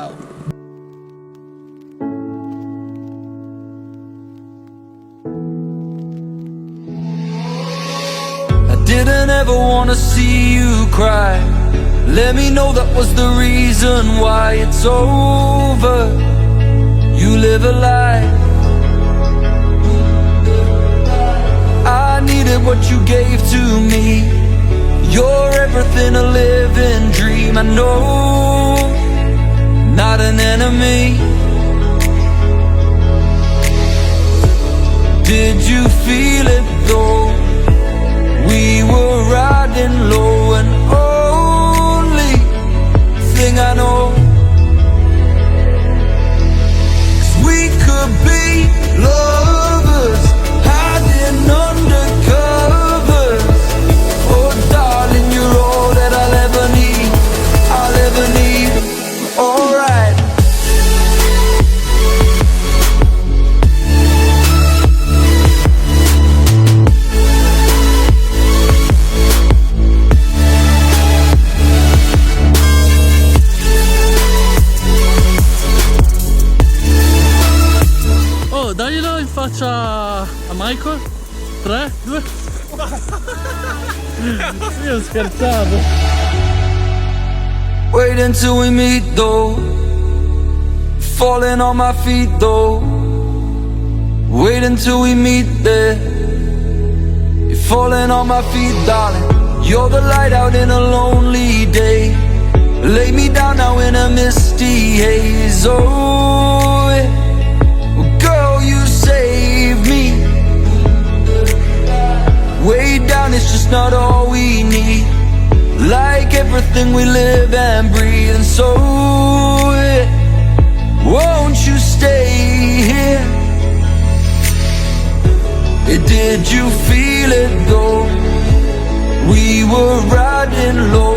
out. I didn't ever wanna see you cry. Let me know that was the reason why it's over. You live a lie. I needed what you gave to me. You're everything, a living dream. I know, not an enemy. Did you feel it though? We were riding low, and only thing I know, 'cause we could be lovers, hiding under covers. Oh darling, you're all that I'll ever need, I'll ever need. Alright. Daglielo in faccia a Michael. 3, 2. Io ho scherzato. Wait until we meet though, falling on my feet though. Wait until we meet there, you're falling on my feet darling. You're the light out in a lonely day. Lay me down now in a misty haze. Oh yeah. Girl, you save me. Way down, it's just not all we need. Like everything we live and breathe. And so, yeah, won't you stay here? Did you feel it though? We were riding low.